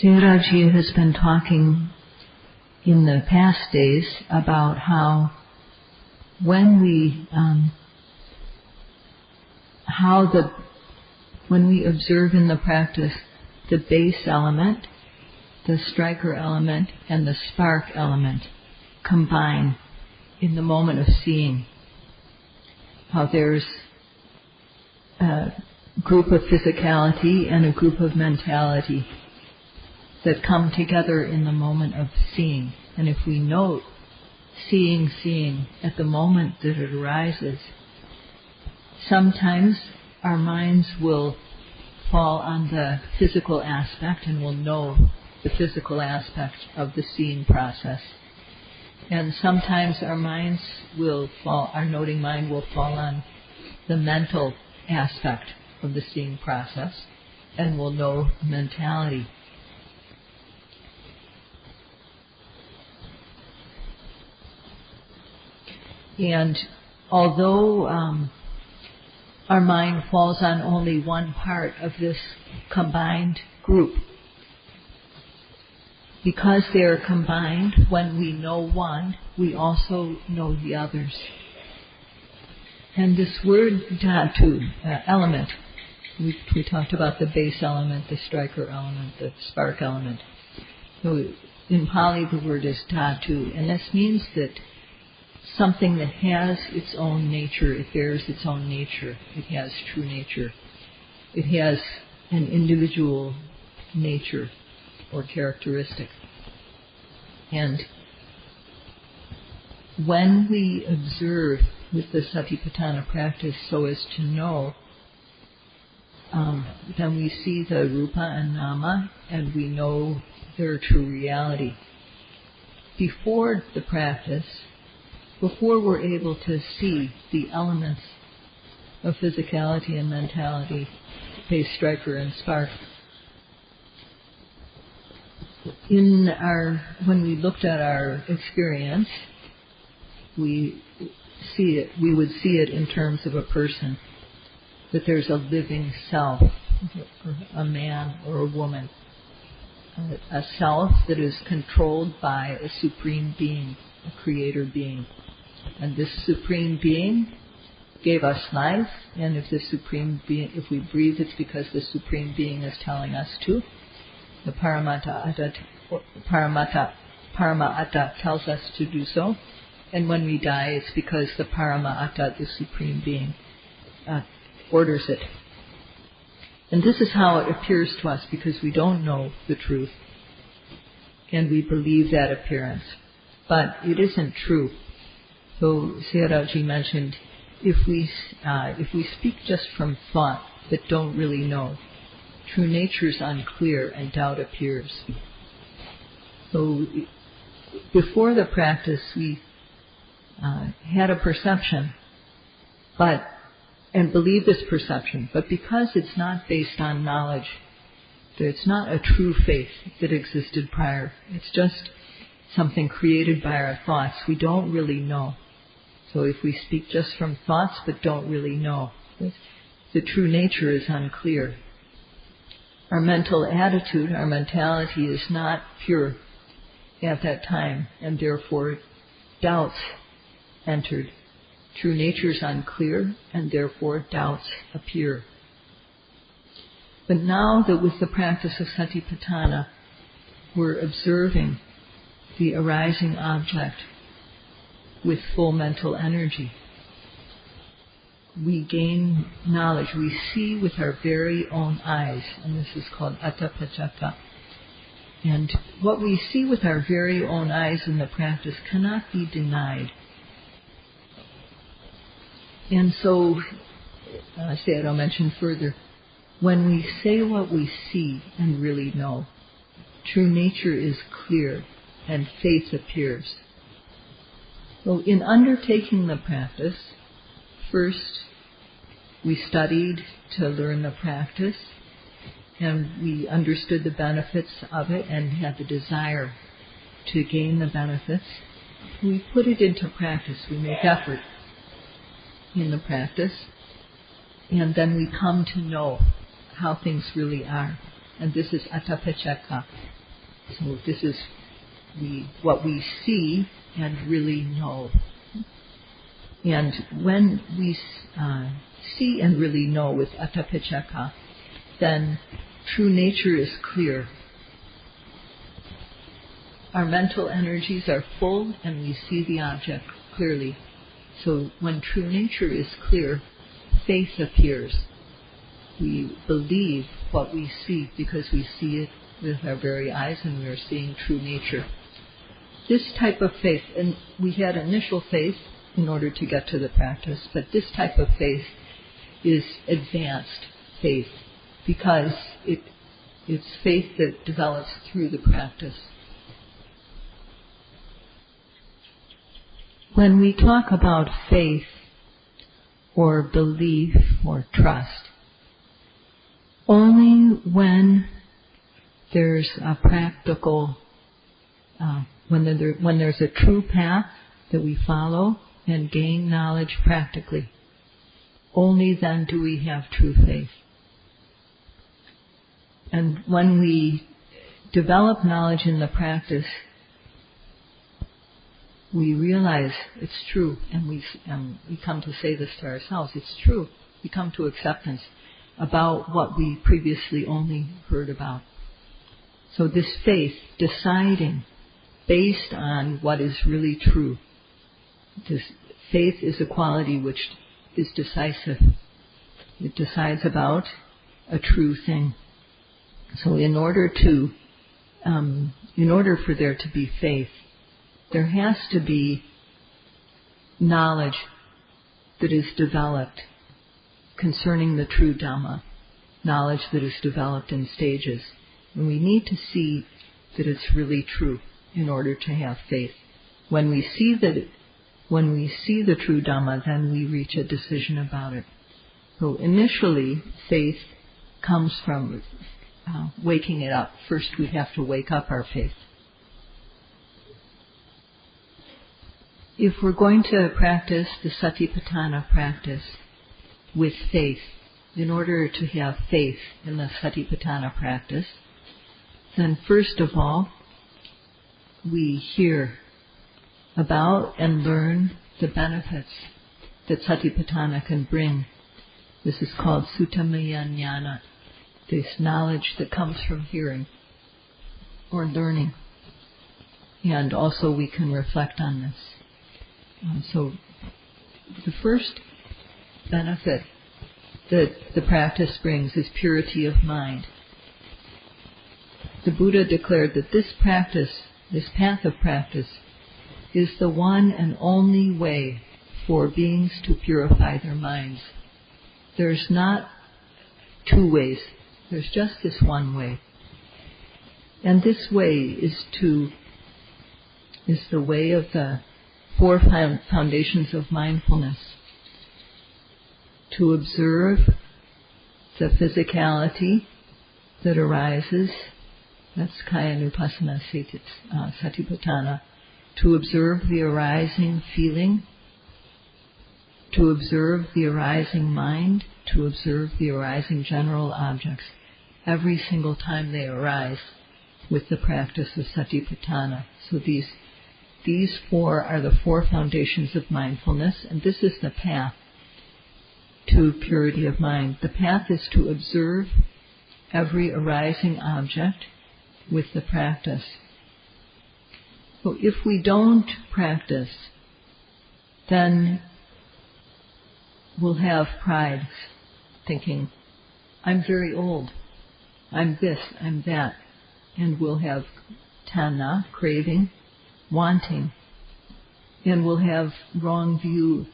Sayadaw has been talking in the past days about how when we observe in the practice the base element, the striker element, and the spark element combine in the moment of seeing, how there's a group of physicality and a group of mentality that come together in the moment of seeing. And if we note seeing at the moment that it arises, sometimes our minds will fall on the physical aspect and will know the physical aspect of the seeing process. And sometimes our noting mind will fall on the mental aspect of the seeing process and will know mentality. And although our mind falls on only one part of this combined group, because they are combined, when we know one, we also know the others. And this word dhatu, element, we talked about the base element, the striker element, the spark element. So in Pali the word is dhatu, and this means that something that has its own nature, it bears its own nature, it has true nature, it has an individual nature or characteristic. And when we observe with the Satipatthana practice so as to know, then we see the rupa and nama and we know their true reality. Before the practice, before we're able to see the elements of physicality and mentality, base, striker, and spark, when we looked at our experience, we would see it in terms of a person, that there's a living self, a man or a woman, a self that is controlled by a supreme being, a creator being. And this supreme being gave us life, and if we breathe, it's because the supreme being is telling us to. The Parama Atta tells us to do so. And when we die, it's because the Parama Atta, the supreme being, orders it. And this is how it appears to us, because we don't know the truth, and we believe that appearance. But it isn't true. So Sayadaw mentioned, if we speak just from thought but don't really know, true nature is unclear and doubt appears. So before the practice, we had a perception, and believe this perception, but because it's not based on knowledge, it's not a true faith that existed prior. It's just something created by our thoughts. We don't really know. So if we speak just from thoughts but don't really know, the true nature is unclear. Our mental attitude, our mentality is not pure at that time, and therefore doubts entered. True nature is unclear, and therefore doubts appear. But now that with the practice of Satipatthana, we're observing the arising object with full mental energy, we gain knowledge. We see with our very own eyes, and this is called Attapacchata. And what we see with our very own eyes in the practice cannot be denied. And so, Sayadaw mentioned further, when we say what we see and really know, true nature is clear and faith appears. So in undertaking the practice, first we studied to learn the practice, and we understood the benefits of it and had the desire to gain the benefits. We put it into practice. We make effort in the practice, and then we come to know how things really are. and this is atapachaka. So this is what we see and really know. And when we see and really know with atapachaka, then true nature is clear. Our mental energies are full and we see the object clearly. So when true nature is clear, faith appears. We believe what we see because we see it with our very eyes and we are seeing true nature. This type of faith, and we had initial faith in order to get to the practice, but this type of faith is advanced faith because it's faith that develops through the practice. When we talk about faith or belief or trust, only when there's a practical, when there's a true path that we follow and gain knowledge practically, only then do we have true faith. And when we develop knowledge in the practice, we realize it's true, and we come to say this to ourselves, it's true. We come to acceptance about what we previously only heard about. So this faith, deciding based on what is really true. This faith is a quality which is decisive. It decides about a true thing. So in order for there to be faith, there has to be knowledge that is developed concerning the true Dhamma, knowledge that is developed in stages. And we need to see that it's really true in order to have faith. When we see the true Dhamma, then we reach a decision about it. So initially, faith comes from waking it up. First, we have to wake up our faith. If we're going to practice the Satipatthana practice with faith, in order to have faith in the Satipatthana practice, then first of all, we hear about and learn the benefits that Satipatthana can bring. This is called Suttamaya Jnana, this knowledge that comes from hearing or learning. And also we can reflect on this. So the first benefit that the practice brings is purity of mind. The Buddha declared that this path of practice, is the one and only way for beings to purify their minds. There's not two ways. There's just this one way. And this way is the way of the four foundations of mindfulness. To observe the physicality that arises, that's Kayanupassana Satipatthana. To observe the arising feeling, to observe the arising mind, to observe the arising general objects, every single time they arise with the practice of Satipatthana. So these four are the four foundations of mindfulness, and this is the path to purity of mind. The path is to observe every arising object with the practice. So if we don't practice, then we'll have pride, thinking, I'm very old, I'm this, I'm that, and we'll have tanha, craving, wanting, and we'll have wrong view.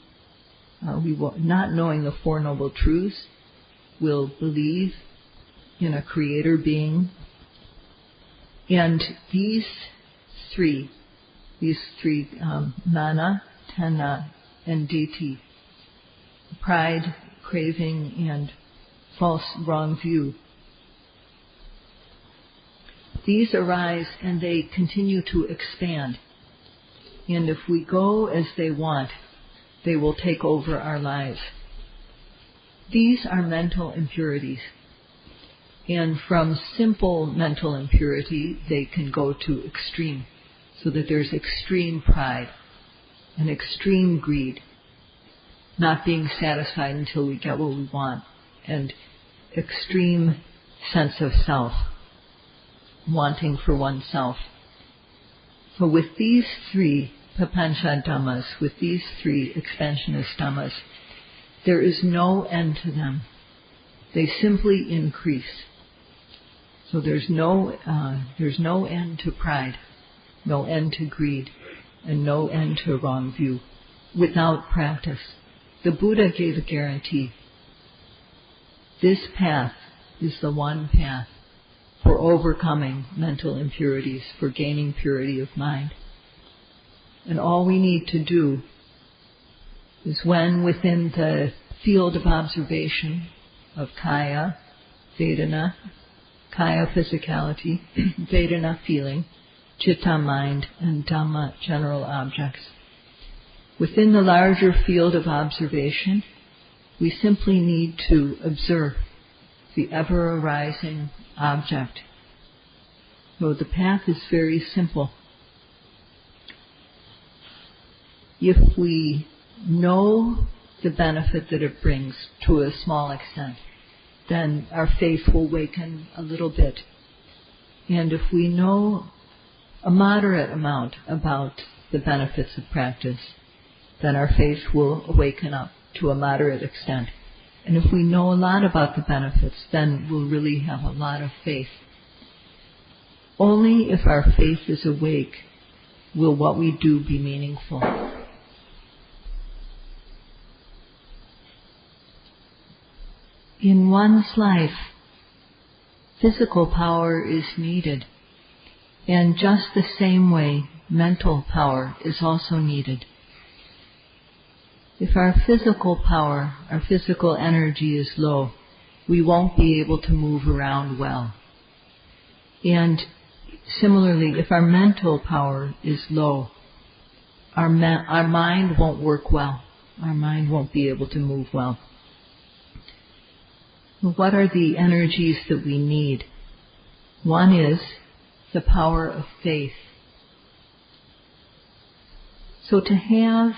Not knowing the Four Noble Truths, we'll believe in a creator being, and these three, mana, tanha, and ditthi, pride, craving, and false, wrong view. These arise and they continue to expand. And if we go as they want, they will take over our lives. These are mental impurities. And from simple mental impurity, they can go to extreme, so that there's extreme pride and extreme greed, not being satisfied until we get what we want, and extreme sense of self, wanting for oneself. So with these three papancha dhammas, with these three expansionist dhammas, there is no end to them. They simply increase. So there's no end to pride, no end to greed, and no end to wrong view without practice. The Buddha gave a guarantee. This path is the one path for overcoming mental impurities, for gaining purity of mind. And all we need to do is, when within the field of observation of kaya, vedana, kaya physicality, vedana feeling, citta mind, and dhamma general objects, within the larger field of observation, we simply need to observe the ever-arising object. So the path is very simple. If we know the benefit that it brings to a small extent, then our faith will waken a little bit. And if we know a moderate amount about the benefits of practice, then our faith will awaken up to a moderate extent. And if we know a lot about the benefits, then we'll really have a lot of faith. Only if our faith is awake will what we do be meaningful. In one's life, physical power is needed, and just the same way, mental power is also needed. If our physical power, our physical energy is low, we won't be able to move around well. And similarly, if our mental power is low, our mind won't work well. Our mind won't be able to move well. What are the energies that we need? One is the power of faith. So to have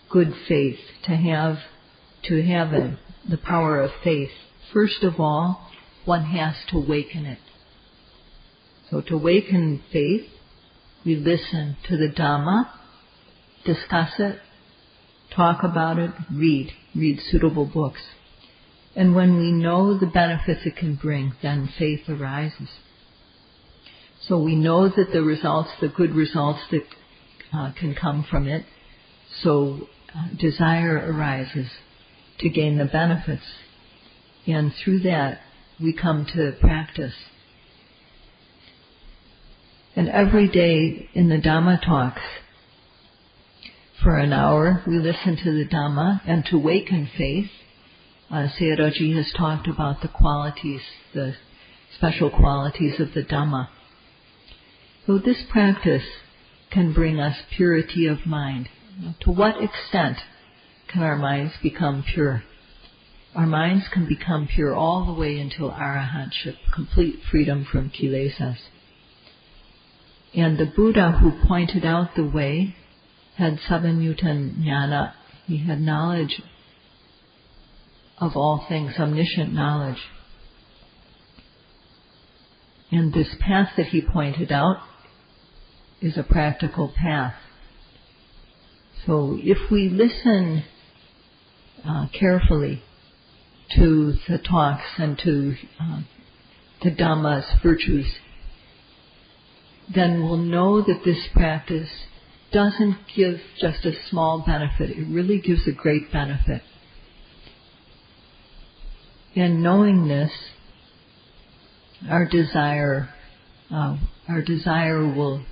good faith, to have the power of faith, first of all, one has to waken it. So to waken faith, we listen to the Dhamma, discuss it, talk about it, read suitable books. And when we know the benefits it can bring, then faith arises. So we know that the results, the good results that can come from it, so desire arises to gain the benefits. And through that, we come to practice. And every day in the Dhamma talks, for an hour, we listen to the Dhamma, and to waken faith, Sayadaw has talked about the qualities, the special qualities of the Dhamma. So this practice can bring us purity of mind. To what extent can our minds become pure? Our minds can become pure all the way until arahantship, complete freedom from kilesas. And the Buddha who pointed out the way had Sabbanyutta Jnana. He had knowledge of all things, omniscient knowledge. And this path that he pointed out is a practical path. So if we listen carefully to the talks and to the Dhamma's virtues, then we'll know that this practice doesn't give just a small benefit. It really gives a great benefit. And knowing this, our desire will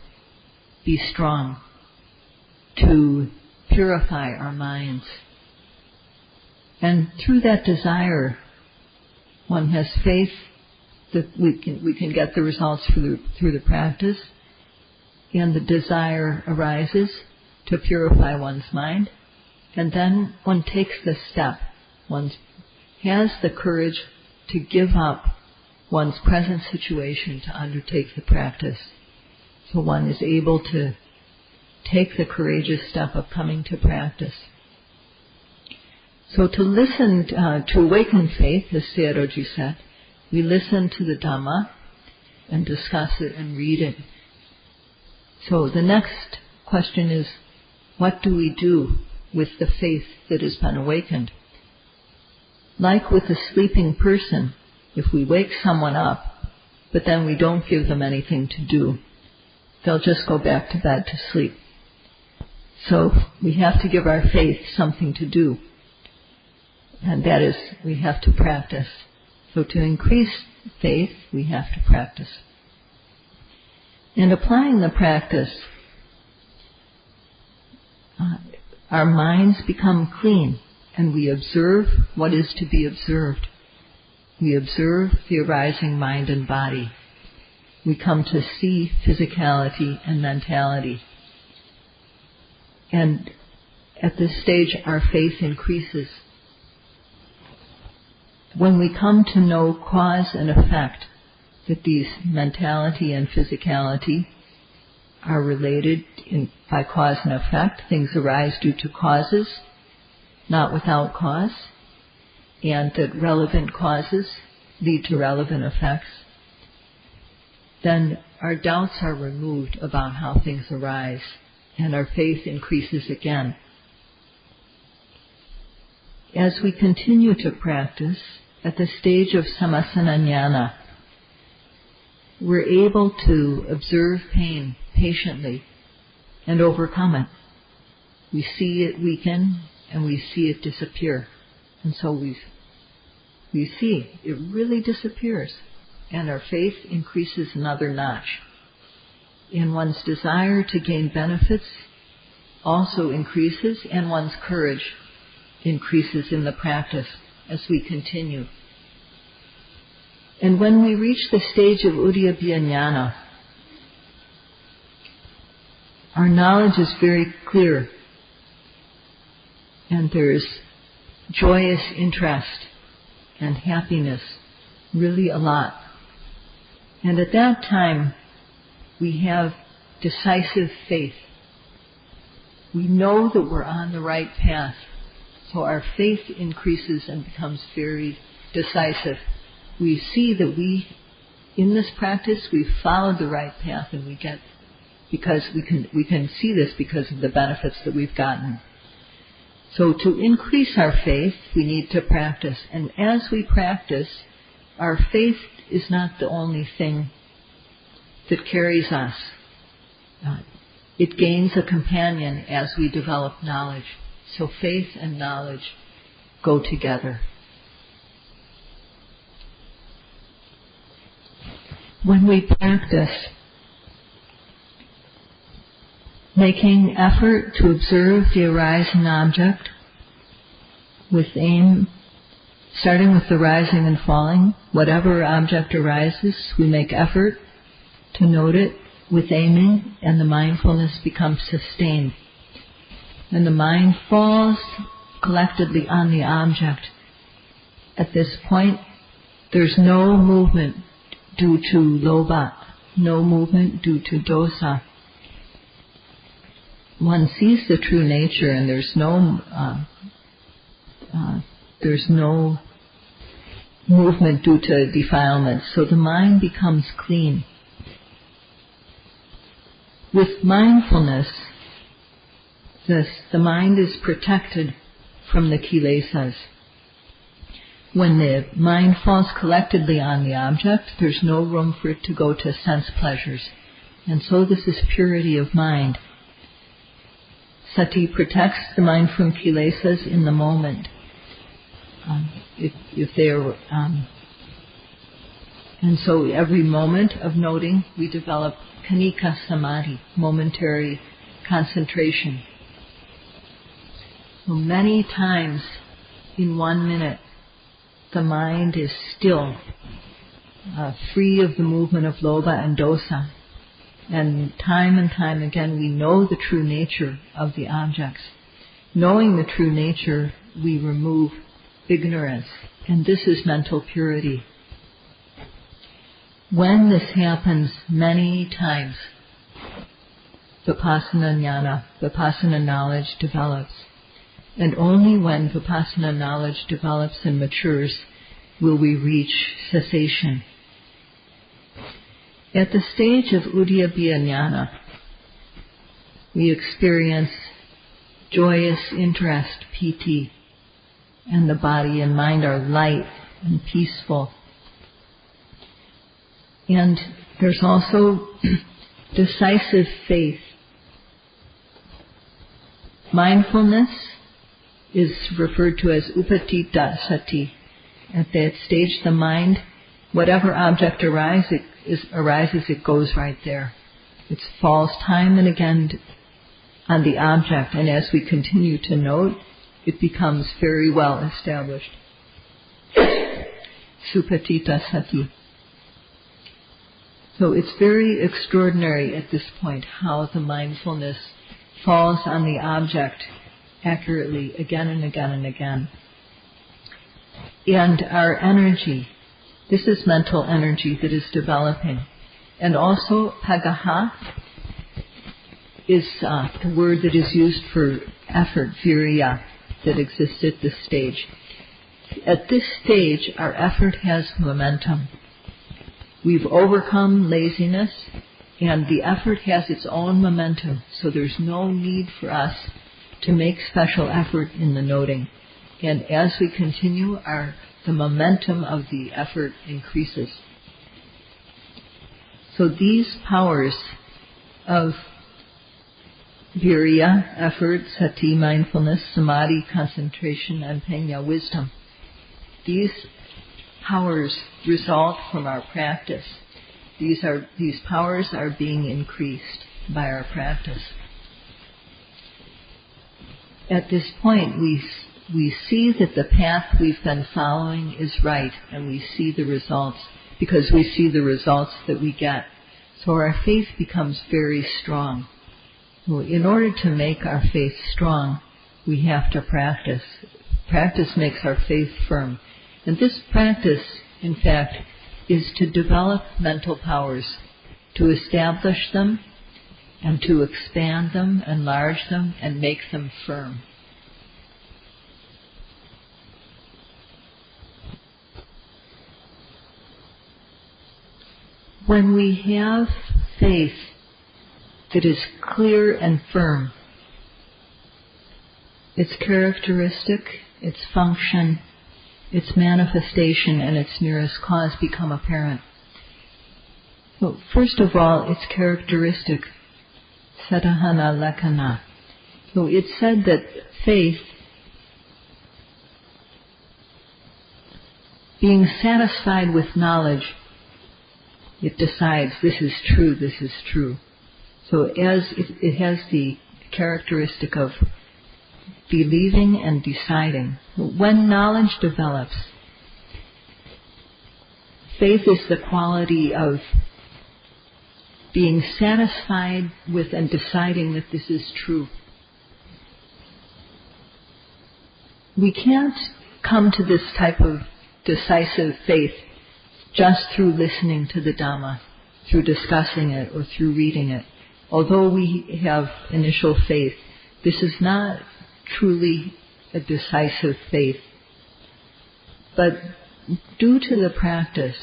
be strong to purify our minds. And through that desire, one has faith that we can get the results through the practice, and the desire arises to purify one's mind, and then one takes the step. One has the courage to give up one's present situation to undertake the practice. So one is able to take the courageous step of coming to practice. So to listen, to awaken faith, as Sayadaw said, we listen to the Dhamma and discuss it and read it. So the next question is, what do we do with the faith that has been awakened? Like with a sleeping person, if we wake someone up, but then we don't give them anything to do, they'll just go back to bed to sleep. So we have to give our faith something to do. And that is, we have to practice. So to increase faith, we have to practice. And applying the practice, our minds become clean, and we observe what is to be observed. We observe the arising mind and body. We come to see physicality and mentality. And at this stage, our faith increases. When we come to know cause and effect, that these mentality and physicality are related by cause and effect, things arise due to causes, not without cause, and that relevant causes lead to relevant effects, then our doubts are removed about how things arise, and our faith increases again. As we continue to practice, at the stage of samasana jnana, we're able to observe pain patiently and overcome it. We see it weaken and we see it disappear. And so we see it really disappears, and our faith increases another notch. And one's desire to gain benefits also increases, and one's courage increases in the practice as we continue. And when we reach the stage of Uddiyabhya Jnana, our knowledge is very clear, and there's joyous interest and happiness, really a lot. And at that time, we have decisive faith. We know that we're on the right path, so our faith increases and becomes very decisive. We see that in this practice, we've followed the right path, and we can see this because of the benefits that we've gotten. So to increase our faith, we need to practice. And as we practice, our faith is not the only thing that carries us. It gains a companion as we develop knowledge. So faith and knowledge go together. When we practice, making effort to observe the arising object with aim, starting with the rising and falling, whatever object arises, we make effort to note it with aiming, and the mindfulness becomes sustained. And the mind falls collectedly on the object. At this point, there's no movement due to lobha, no movement due to dosa. One sees the true nature, and there's no movement due to defilement. So the mind becomes clean. With mindfulness, the mind is protected from the kilesas. When the mind falls collectedly on the object, there's no room for it to go to sense pleasures. And so this is purity of mind. Sati protects the mind from kilesas in the moment. And so every moment of noting, we develop kanika samadhi, momentary concentration. So many times in 1 minute, the mind is still, free of the movement of lobha and dosa. And time again, we know the true nature of the objects. Knowing the true nature, we remove ignorance. And this is mental purity. When this happens many times, Vipassana jnana, Vipassana knowledge develops. And only when Vipassana knowledge develops and matures will we reach cessation. At the stage of Udyabbiya jnana, we experience joyous interest, piti, and the body and mind are light and peaceful. And there's also decisive faith. Mindfulness is referred to as upatita sati. At that stage, the mind, whatever object arises, it goes right there. It falls time and again on the object, and as we continue to note, it becomes very well established. Supatita sati. So it's very extraordinary at this point how the mindfulness falls on the object accurately again and again and again. And our energy, this is mental energy that is developing. And also pagaha is the word that is used for effort, virya, that exists at this stage. At this stage, our effort has momentum. We've overcome laziness, and the effort has its own momentum, so there's no need for us to make special effort in the noting. And as we continue, the momentum of the effort increases. So these powers of virya, effort, sati, mindfulness, samadhi, concentration, and panya, wisdom, these powers result from our practice. These powers are being increased by our practice. At this point, we see that the path we've been following is right, and we see the results, because we see the results that we get. So our faith becomes very strong. Well, in order to make our faith strong, we have to practice. Practice makes our faith firm. And this practice, in fact, is to develop mental powers, to establish them, and to expand them, enlarge them, and make them firm. When we have faith that is clear and firm, its characteristic, its function, its manifestation, and its nearest cause become apparent. So, first of all, its characteristic, sadhana lakkhana. So it's said that faith, being satisfied with knowledge, it decides this is true, this is true. So as it has the characteristic of believing and deciding. When knowledge develops, faith is the quality of being satisfied with and deciding that this is true. We can't come to this type of decisive faith just through listening to the Dhamma, through discussing it, or through reading it. Although we have initial faith, this is not truly a decisive faith. But due to the practice,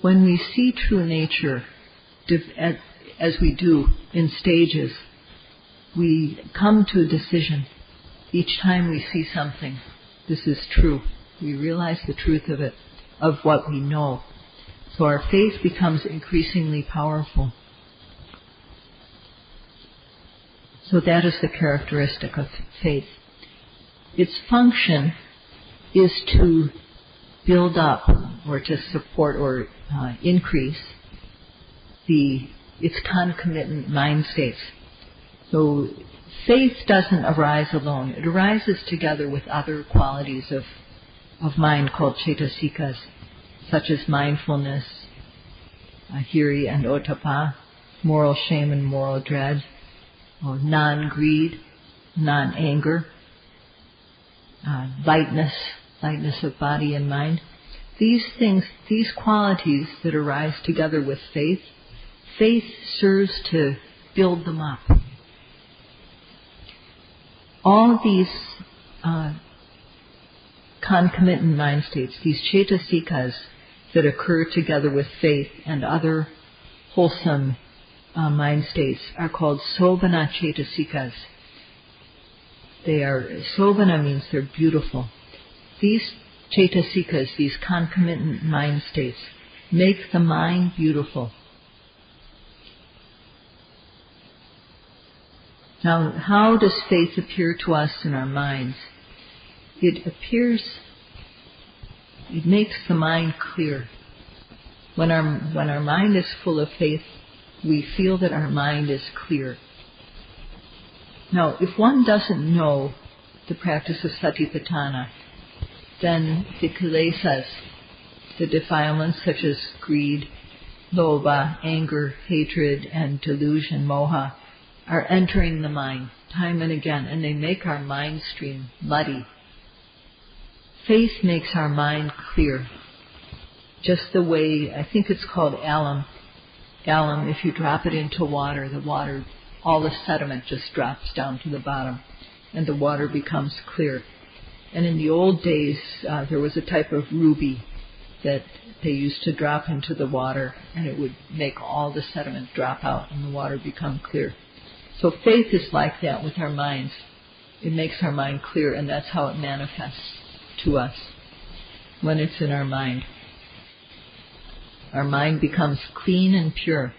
when we see true nature, as we do in stages, we come to a decision. Each time we see something, this is true. We realize the truth of it, of what we know. So our faith becomes increasingly powerful. So that is the characteristic of faith. Its function is to build up or to support or increase its concomitant mind states. So faith doesn't arise alone. It arises together with other qualities of mind called cetasikas, such as mindfulness, hiri and ottappa, moral shame and moral dread, or non-greed, non-anger, lightness of body and mind. these things, these qualities that arise together with faith, faith serves to build them up. All these concomitant mind states, these cetasikas that occur together with faith and other wholesome mind states are called sobhana cetasikas. They are, sobhana means they're beautiful. These cetasikas, these concomitant mind states, make the mind beautiful. Now, how does faith appear to us in our minds? It makes the mind clear. When our mind is full of faith, we feel that our mind is clear. Now, if one doesn't know the practice of satipatthana, then the kilesas, the defilements such as greed, lobha, anger, hatred, and delusion, moha, are entering the mind time and again, and they make our mind stream muddy. Faith makes our mind clear. Just the way, I think it's called alum. Alum, if you drop it into water, all the sediment just drops down to the bottom, and the water becomes clear. And in the old days, there was a type of ruby that they used to drop into the water, and it would make all the sediment drop out and the water become clear. So faith is like that with our minds. It makes our mind clear, and that's how it manifests to us when it's in our mind. Our mind becomes clean and pure.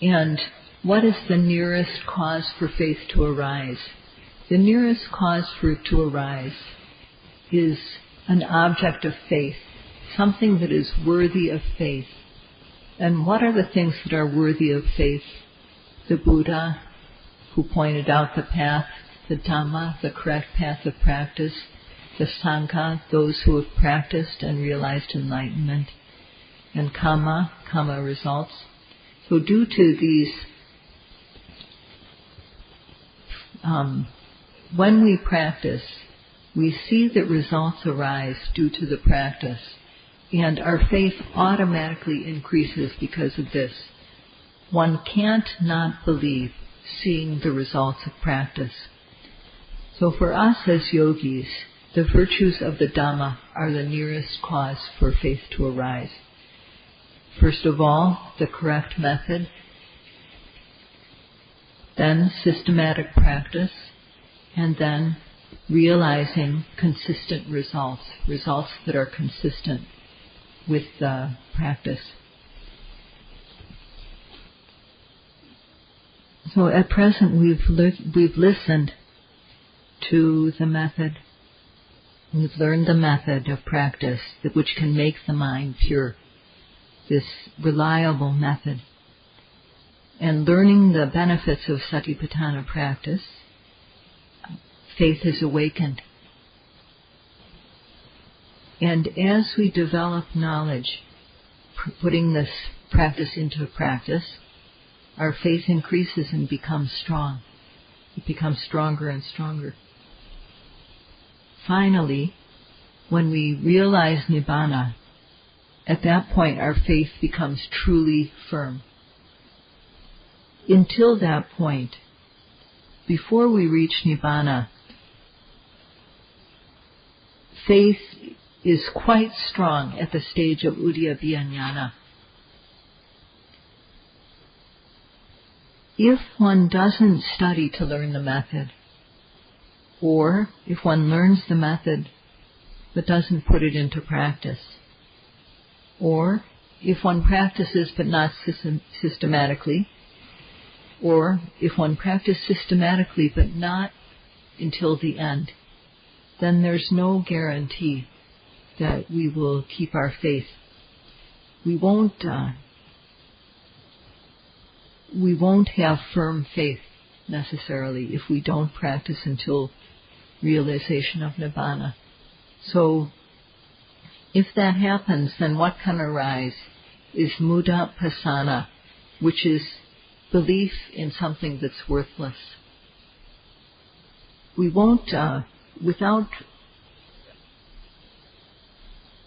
And what is the nearest cause for faith to arise? The nearest cause for it to arise is an object of faith, something that is worthy of faith. And what are the things that are worthy of faith? The Buddha, who pointed out the path, the Dhamma, the correct path of practice, the Sangha, those who have practiced and realized enlightenment, and Kamma results. So due to these, when we practice, we see that results arise due to the practice, and our faith automatically increases because of this. One can't not believe seeing the results of practice. So for us as yogis, the virtues of the Dhamma are the nearest cause for faith to arise. First of all, the correct method, then systematic practice, and then realizing consistent results that are consistent with the practice. So at present we've listened to the method. We've learned the method of practice which can make the mind pure, this reliable method. And learning the benefits of satipatthana practice, faith is awakened. And as we develop knowledge, putting this practice into practice, our faith increases and becomes strong. It becomes stronger and stronger. Finally, when we realize Nibbana, at that point our faith becomes truly firm. Until that point, before we reach Nibbana, faith is quite strong at the stage of Uddiyabbiya Jnana. If one doesn't study to learn the method, or if one learns the method but doesn't put it into practice, or if one practices but not systematically, or if one practices systematically but not until the end, then there's no guarantee that we will keep our faith. We won't have firm faith necessarily if we don't practice until realization of Nibbana. So if that happens, then what can arise is muda pasana, which is belief in something that's worthless. We won't,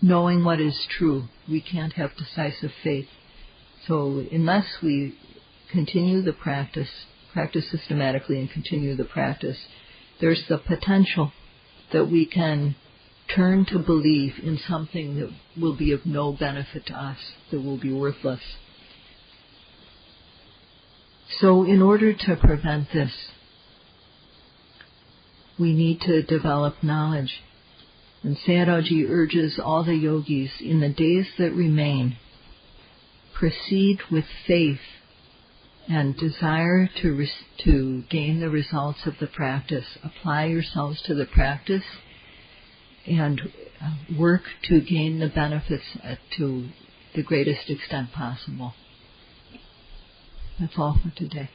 knowing what is true. We can't have decisive faith. So unless we continue the practice systematically and continue the practice, there's the potential that we can turn to believe in something that will be of no benefit to us, that will be worthless. So in order to prevent this, we need to develop knowledge. And Sayadawji urges all the yogis, in the days that remain, proceed with faith and desire to gain the results of the practice. Apply yourselves to the practice and work to gain the benefits to the greatest extent possible. That's all for today.